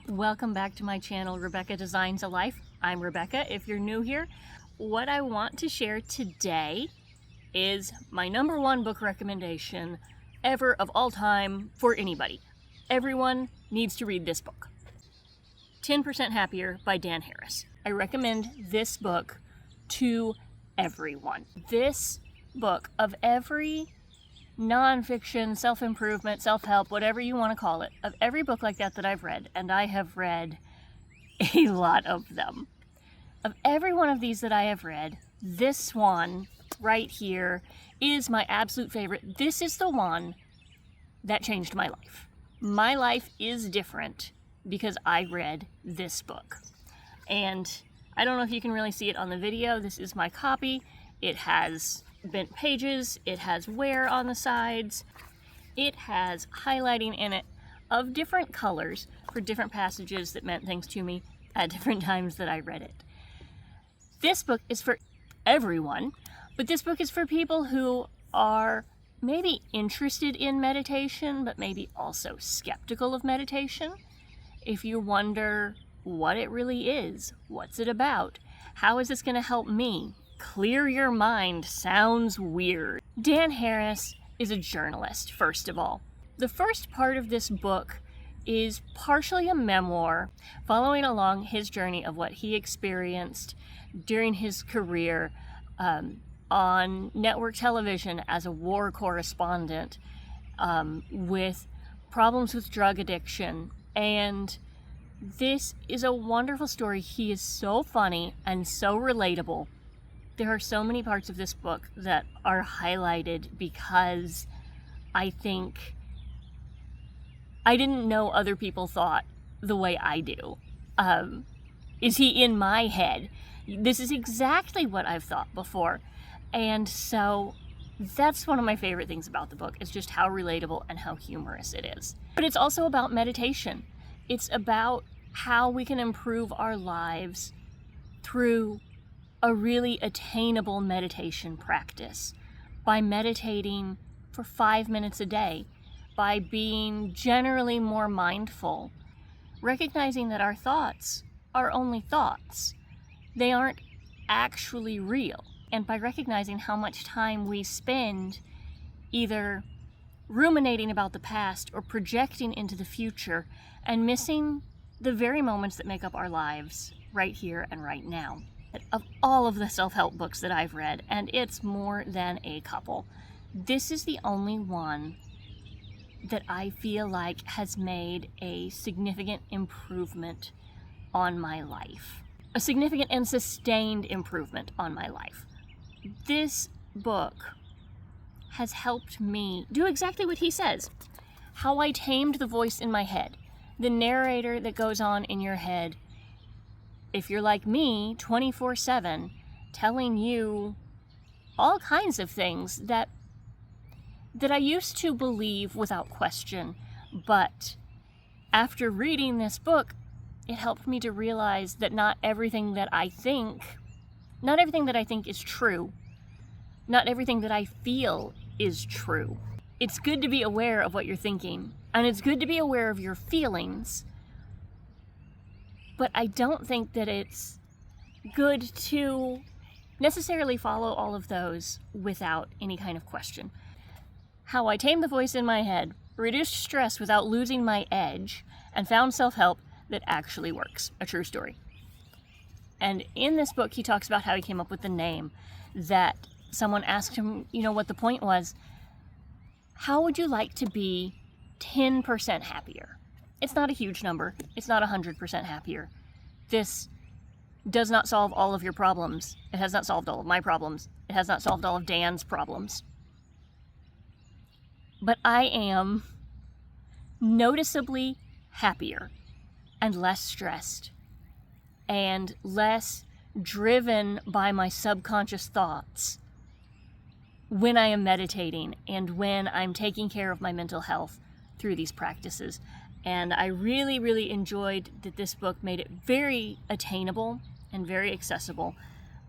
Welcome back to my channel, Rebecca Designs a Life. I'm Rebecca. If you're new here, what I want to share today is my #1 book recommendation ever of all time for anybody. Everyone needs to read this book. 10% Happier by Dan Harris. I recommend this book to everyone. This book, of every nonfiction, self-improvement, self-help, whatever you want to call it, of every book like that I've read, and I have read a lot of them, of every one of these that I have read, this one right here is my absolute favorite. This is the one that changed my life. My life is different because I read this book. And I don't know if you can really see it on the video. This is my copy. It has bent pages, it has wear on the sides, it has highlighting in it of different colors for different passages that meant things to me at different times that I read it. This book is for everyone, but this book is for people who are maybe interested in meditation, but maybe also skeptical of meditation. If you wonder what it really is, what's it about, how is this going to help me? Clear your mind sounds weird. Dan Harris is a journalist, first of all. The first part of this book is partially a memoir following along his journey of what he experienced during his career on network television as a war correspondent with problems with drug addiction. And this is a wonderful story. He is so funny and so relatable. There are so many parts of this book that are highlighted because I think I didn't know other people thought the way I do. Is he in my head? This is exactly what I've thought before. And so that's one of my favorite things about the book, is just how relatable and how humorous it is. But it's also about meditation. It's about how we can improve our lives through a really attainable meditation practice, by meditating for 5 minutes a day, by being generally more mindful, recognizing that our thoughts are only thoughts. They aren't actually real. And by recognizing how much time we spend either ruminating about the past or projecting into the future and missing the very moments that make up our lives right here and right now. Of all of the self-help books that I've read, and it's more than a couple, this is the only one that I feel like has made a significant improvement on my life. A significant and sustained improvement on my life. This book has helped me do exactly what he says. How I tamed the voice in my head. The narrator that goes on in your head, if you're like me, 24/7, telling you all kinds of things that I used to believe without question. But after reading this book, it helped me to realize that not everything that I think is true. Not everything that I feel is true. It's good to be aware of what you're thinking, and it's good to be aware of your feelings. But I don't think that it's good to necessarily follow all of those without any kind of question. How I tamed the voice in my head, reduced stress without losing my edge, and found self-help that actually works. A true story. And in this book, he talks about how he came up with the name, that someone asked him, what the point was. How would you like to be 10% happier? It's not a huge number. It's not 100% happier. This does not solve all of your problems. It has not solved all of my problems. It has not solved all of Dan's problems. But I am noticeably happier and less stressed and less driven by my subconscious thoughts when I am meditating and when I'm taking care of my mental health through these practices. And I really, really enjoyed that this book made it very attainable and very accessible.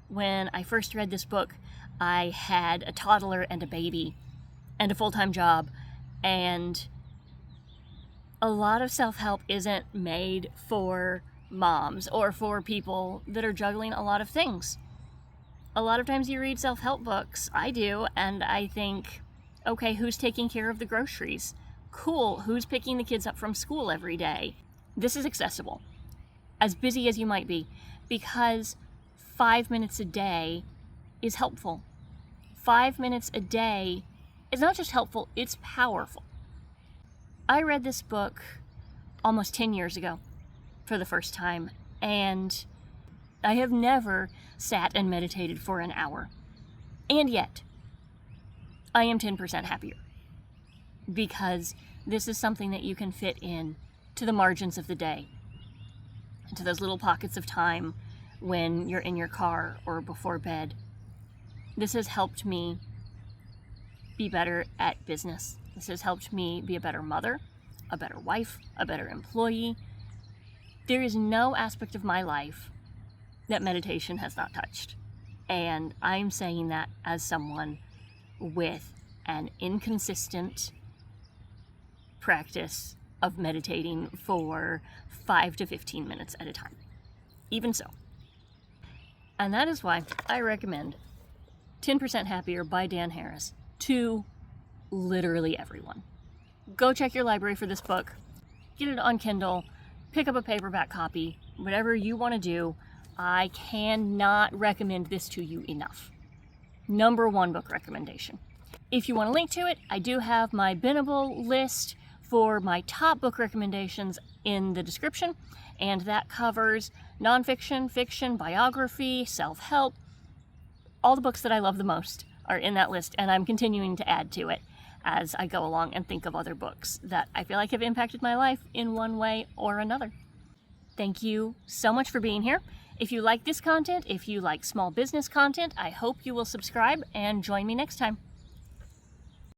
When I first read this book, I had a toddler and a baby and a full-time job, and A lot of self-help isn't made for moms or for people that are juggling a lot of things. A lot of times you read self-help books, I do, and I think, okay, who's taking care of the groceries? Cool, who's picking the kids up from school every day? This is accessible, as busy as you might be, because 5 minutes a day is helpful. 5 minutes a day is not just helpful, it's powerful. I read this book almost 10 years ago for the first time, and I have never sat and meditated for an hour. And yet, I am 10% happier, because this is something that you can fit in to the margins of the day, to those little pockets of time when you're in your car or before bed. This has helped me be better at business. This has helped me be a better mother, a better wife, a better employee. There is no aspect of my life that meditation has not touched. And I'm saying that as someone with an inconsistent practice of meditating for 5 to 15 minutes at a time. Even so. And that is why I recommend 10% Happier by Dan Harris to literally everyone. Go check your library for this book. Get it on Kindle. Pick up a paperback copy. Whatever you want to do. I cannot recommend this to you enough. Number 1 book recommendation. If you want a link to it, I do have my Benable list for my top book recommendations in the description, and that covers nonfiction, fiction, biography, self-help. All the books that I love the most are in that list, and I'm continuing to add to it as I go along and think of other books that I feel like have impacted my life in one way or another. Thank you so much for being here. If you like this content, if you like small business content, I hope you will subscribe and join me next time.